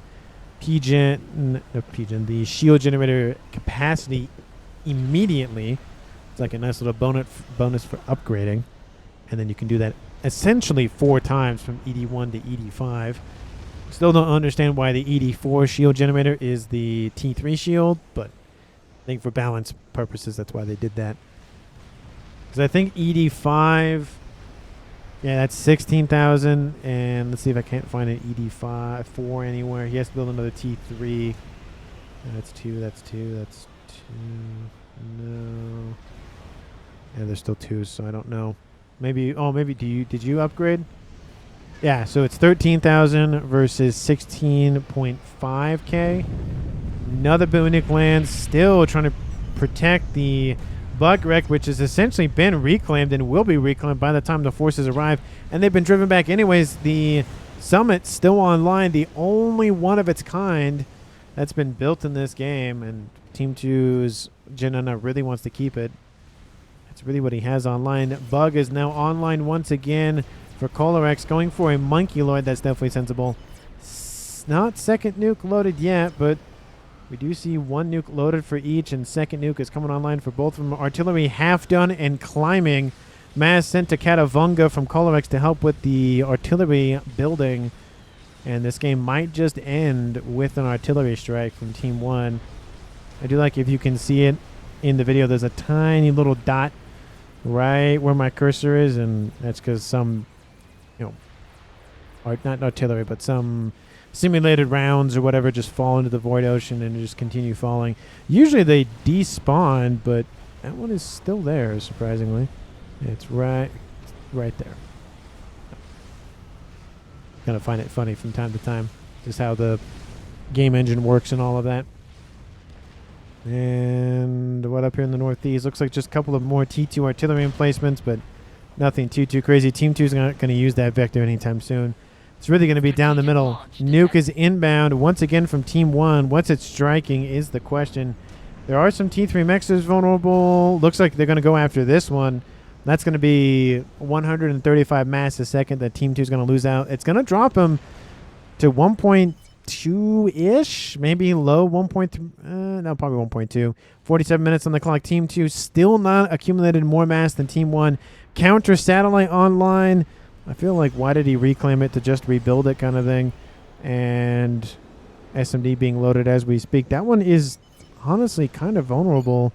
the shield generator capacity immediately. It's like a nice little bonus for upgrading. And then you can do that essentially 4 times from ED1 to ED5. Still don't understand why the ED4 shield generator is the T3 shield, but I think for balance purposes, that's why they did that. Because I think ED5, yeah, that's 16,000. And let's see if I can't find an ED4 anywhere. He has to build another T3. That's 2, that's 2, that's 2. No. Yeah, there's still 2, so I don't know. Maybe, oh, maybe did you upgrade? Yeah, so it's 13,000 versus 16.5K. Another Nuke lands, still trying to protect the bug wreck, which has essentially been reclaimed and will be reclaimed by the time the forces arrive. And they've been driven back anyways. The Summit's still online, the only one of its kind that's been built in this game. And Team 2's Janana really wants to keep it. That's really what he has online. Bug is now online once again for Colorex, going for a Monkey Lord. That's definitely sensible. Not second nuke loaded yet, but we do see 1 nuke loaded for each, and second nuke is coming online for both of them. Artillery half done and climbing. Mass sent to Katawunga from Colorex to help with the artillery building. And this game might just end with an artillery strike from Team 1. I do like, if you can see it in the video, there's a tiny little dot right where my cursor is, and that's because some, not artillery, but some simulated rounds or whatever just fall into the void ocean and just continue falling. Usually they despawn, but that one is still there, surprisingly. It's right there. Kind of find it funny from time to time, just how the game engine works and all of that. And what up here in the northeast? Looks like just a couple of more T2 artillery emplacements, but nothing too crazy. Team 2 is not going to use that vector anytime soon. It's really going to be down the middle. Nuke is inbound once again from Team 1. What's it striking is the question. There are some T3 mexers vulnerable. Looks like they're going to go after this one. That's going to be 135 mass a second that Team 2 is going to lose out. It's going to drop him to 1.2-ish, maybe low 1.3. No, probably 1.2. 47 minutes on the clock. Team 2 still not accumulated more mass than Team 1. Counter satellite online. I feel like, why did he reclaim it to just rebuild it kind of thing? And SMD being loaded as we speak. That one is honestly kind of vulnerable.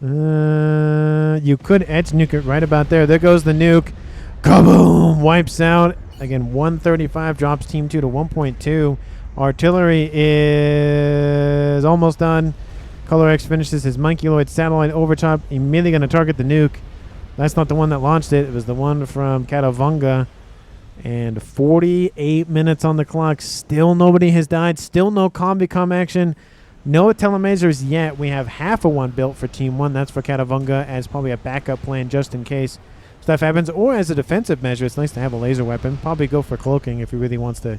You could edge nuke it right about there. There goes the nuke. Kaboom! Wipes out. Again, 135 drops Team 2 to 1.2. Artillery is almost done. Colorex finishes his Monkey Lord satellite over top. Immediately going to target the nuke. That's not the one that launched it. It was the one from Katawunga. And 48 minutes on the clock. Still nobody has died. Still no combi-com action. No telemasers yet. We have half of one built for Team 1. That's for Katawunga as probably a backup plan just in case stuff happens. Or as a defensive measure, it's nice to have a laser weapon. Probably go for cloaking if he really wants to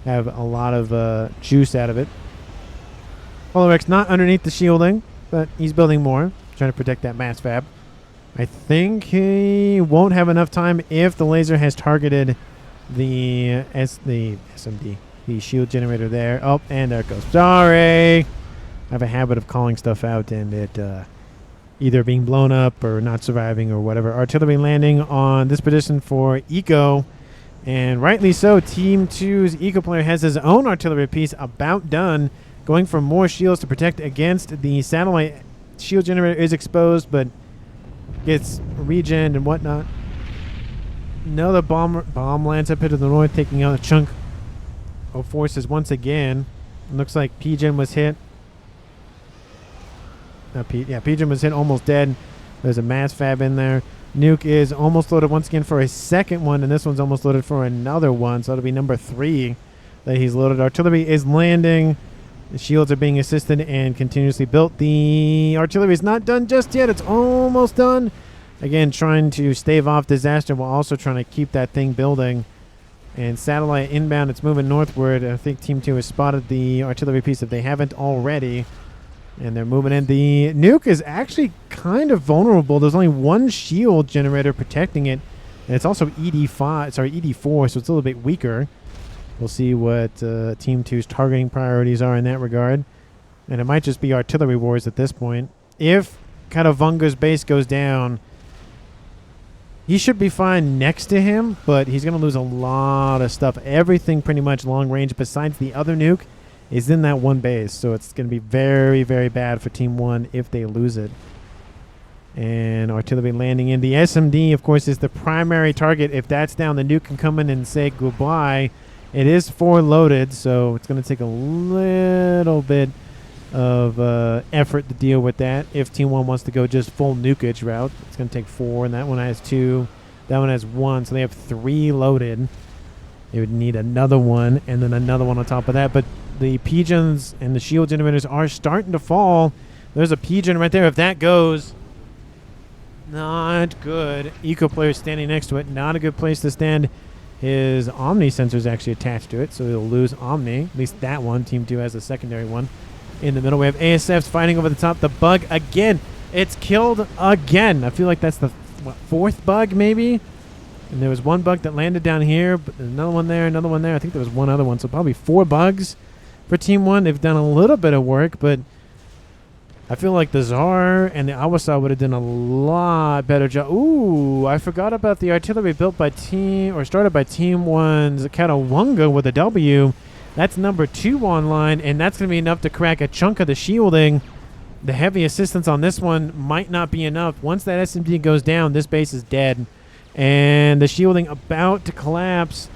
have a lot of juice out of it. Colorex not underneath the shielding, but he's building more. Trying to protect that mass fab. I think he won't have enough time if the laser has targeted the SMD, the shield generator there. Oh, and there it goes. Sorry. I have a habit of calling stuff out and it either being blown up or not surviving or whatever. Artillery landing on this position for Eco. And rightly so, Team 2's Eco player has his own artillery piece about done. Going for more shields to protect against the satellite. Shield generator is exposed, but gets regened and whatnot. Another bomb lands up here to the north, taking out a chunk of forces once again. It looks like PGen was hit. PGen was hit, almost dead. There's a mass fab in there. Nuke is almost loaded once again for a second one, and this one's almost loaded for another one, so it'll be number 3 that he's loaded. Artillery is landing. The shields are being assisted and continuously built. The artillery is not done just yet. It's almost done. Again, trying to stave off disaster while also trying to keep that thing building. And satellite inbound, it's moving northward. I think Team 2 has spotted the artillery piece if they haven't already. And they're moving in. The nuke is actually kind of vulnerable. There's only one shield generator protecting it. And it's also ED4, so it's a little bit weaker. We'll see what Team 2's targeting priorities are in that regard. And it might just be artillery wars at this point. If Katavunga's base goes down, he should be fine next to him, but he's going to lose a lot of stuff. Everything pretty much long range besides the other nuke is in that one base. So it's going to be very, very bad for Team 1 if they lose it. And artillery landing in. The SMD, of course, is the primary target. If that's down, the nuke can come in and say goodbye. It is 4 loaded, so it's going to take a little bit of effort to deal with that. If Team 1 wants to go just full nukage route, it's going to take 4, and that one has 2. That one has 1, so they have 3 loaded. They would need another one, and then another one on top of that. But the pigeons and the shield generators are starting to fall. There's a pigeon right there. If that goes, not good. Eco player standing next to it. Not a good place to stand. His Omni sensor is actually attached to it, so he'll lose Omni. At least that one. Team 2 has a secondary one. In the middle, we have ASFs fighting over the top. The bug again. It's killed again. I feel like that's the 4th bug, maybe? And there was one bug that landed down here, but there's another one there, another one there. I think there was one other one, so probably 4 bugs for Team 1. They've done a little bit of work, but I feel like the Tsar and the Awasa would have done a lot better job. Ooh, I forgot about the artillery built by started by Team 1's Katawunga with a W. That's number 2 online, and that's going to be enough to crack a chunk of the shielding. The heavy assistance on this one might not be enough. Once that SMD goes down, this base is dead. And the shielding about to collapse.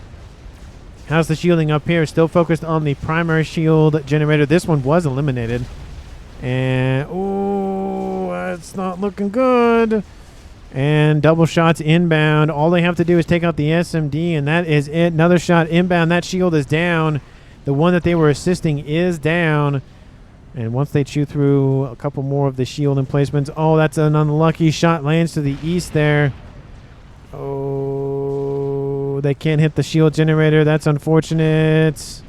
How's the shielding up here? Still focused on the primary shield generator. This one was eliminated. And, ooh, it's not looking good. And double shots inbound. All they have to do is take out the SMD, and that is it. Another shot inbound. That shield is down. The one that they were assisting is down. And once they chew through a couple more of the shield emplacements. Oh, that's an unlucky shot. Lands to the east there. Oh, they can't hit the shield generator. That's unfortunate.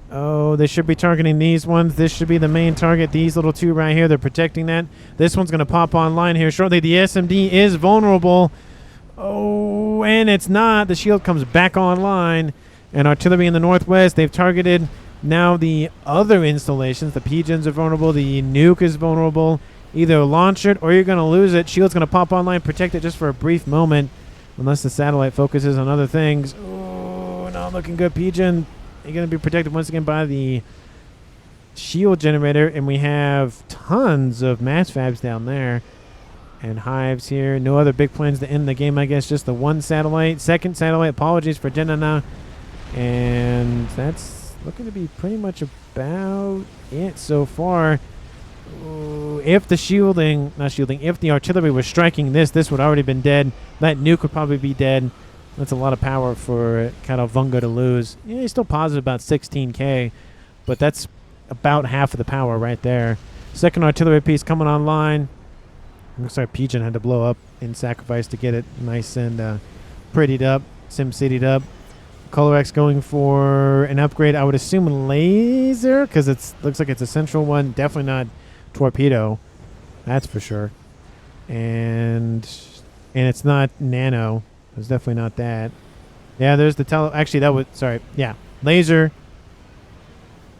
Oh, they should be targeting these ones. This should be the main target. These little 2 right here, they're protecting that. This one's going to pop online here shortly. The SMD is vulnerable. Oh, and it's not. The shield comes back online. And artillery in the northwest, they've targeted now the other installations. The pigeons are vulnerable. The nuke is vulnerable. Either launch it or you're going to lose it. Shield's going to pop online, protect it just for a brief moment. Unless the satellite focuses on other things. Oh, not looking good. Pigeon, you're going to be protected once again by the shield generator. And we have tons of mass fabs down there. And hives here. No other big plans to end the game, I guess. Just the one satellite. Second satellite. Apologies for Jenna. And that's looking to be pretty much about it so far. Ooh, if the if the artillery was striking this would already been dead. That nuke would probably be dead. That's a lot of power for Katavunga to lose. Yeah, he's still positive about 16k, but that's about half of the power right there. Second artillery piece coming online. Looks like Pigeon had to blow up in sacrifice to get it nice and prettied up, SimCity'd up. Colorex going for an upgrade. I would assume laser, because it looks like it's a central one. Definitely not torpedo. That's for sure. And it's not nano. It's definitely not that. Yeah, there's the actually, that was, sorry. Yeah, laser.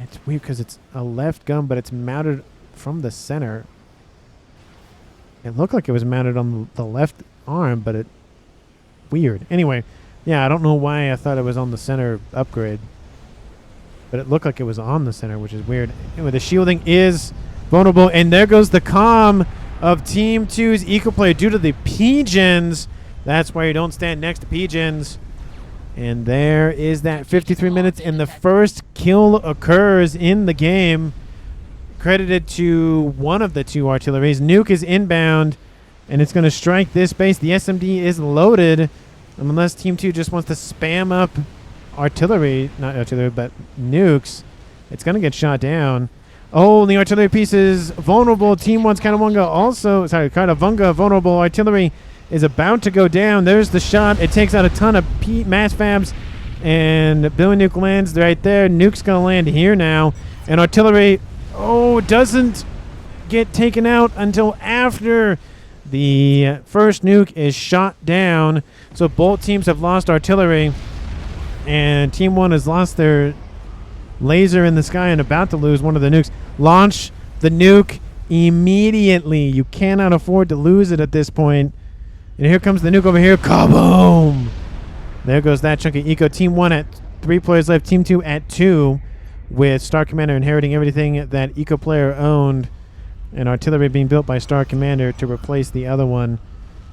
It's weird because it's a left gun, but it's mounted from the center. It looked like it was mounted on the left arm, but it... Weird. Anyway, yeah, I don't know why I thought it was on the center upgrade. But it looked like it was on the center, which is weird. Anyway, the shielding is vulnerable. And there goes the comm of Team 2's eco player due to the pigeons. That's why you don't stand next to pigeons. And there is that 53 minutes. And the first kill occurs in the game. Credited to one of the 2 artilleries. Nuke is inbound. and it's going to strike this base. The SMD is loaded, unless Team 2 just wants to spam up artillery, not artillery, but nukes. It's going to get shot down. Oh, the artillery piece is vulnerable. Team 1's Kanawunga also, sorry, Kanawunga vulnerable. Artillery is about to go down. There's the shot. It takes out a ton of mass fabs, and Billy Nuke lands right there. Nuke's going to land here now, and artillery, doesn't get taken out until after the first nuke is shot down. So both teams have lost artillery, and Team 1 has lost their laser in the sky and about to lose one of the nukes. Launch the nuke immediately. You cannot afford to lose it at this point. And here comes the nuke over here. Kaboom! There goes that chunk of eco. Team 1 at 3 players left. Team 2 at 2, with Star Commander inheriting everything that eco player owned, and artillery being built by Star Commander to replace the other one.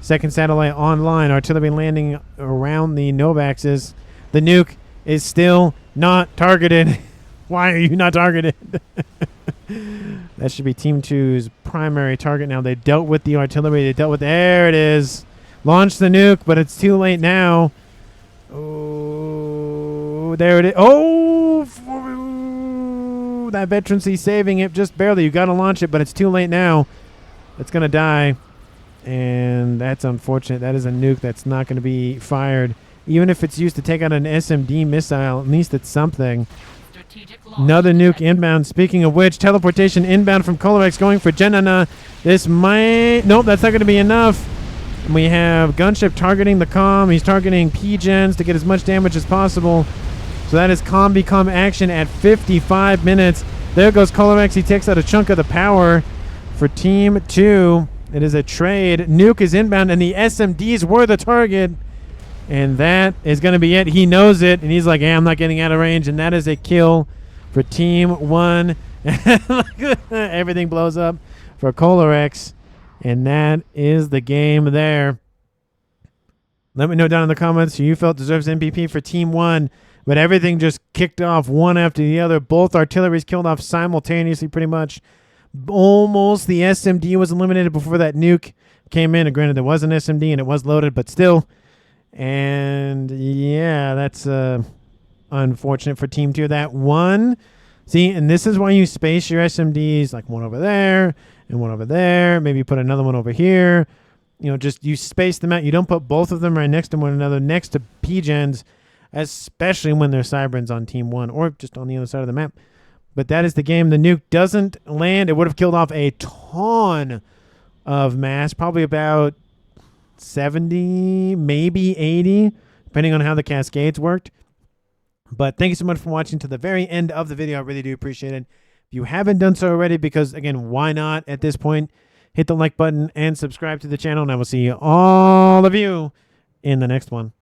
Second satellite online. Artillery landing around the Novaxes. The nuke is still not targeted. Why are you not targeted? That should be Team 2's primary target now. They dealt with the artillery. They dealt with... There it is. Launch the nuke, but it's too late now. Oh, there it is. Oh, that veterancy saving it just barely. You got to launch it, but it's too late now. It's going to die, and that's unfortunate. That is a nuke that's not going to be fired. Even if it's used to take out an SMD missile, at least it's something. Another nuke inbound. Speaking of which, teleportation inbound from Colorex going for Jenana. This might... Nope, that's not going to be enough. And we have Gunship targeting the comm. He's targeting P-Gens to get as much damage as possible. So that is comm become action at 55 minutes. There goes Colorex. He takes out a chunk of the power for Team 2. It is a trade. Nuke is inbound, and the SMDs were the target. And that is going to be it. He knows it, and he's like, I'm not getting out of range. And that is a kill for Team 1. Everything blows up for Colorex. And that is the game there. Let me know down in the comments who you felt deserves MVP for Team 1. But everything just kicked off one after the other. Both artilleries killed off simultaneously pretty much. Almost the SMD was eliminated before that nuke came in. And granted, there was an SMD and it was loaded, but still... And yeah, that's unfortunate for Team 2. That one, see, and this is why you space your SMDs, like one over there and one over there. Maybe you put another one over here. You know, just you space them out. You don't put both of them right next to one another, next to P-Gens, especially when they're Cyberns on Team 1 or just on the other side of the map. But that is the game. The nuke doesn't land. It would have killed off a ton of mass, probably about 70, maybe 80, depending on how the cascades worked. But thank you so much for watching to the very end of the video. I really do appreciate it. If you haven't done so already, because again, why not at this point, hit the like button and subscribe to the channel, and I will see all of you in the next one.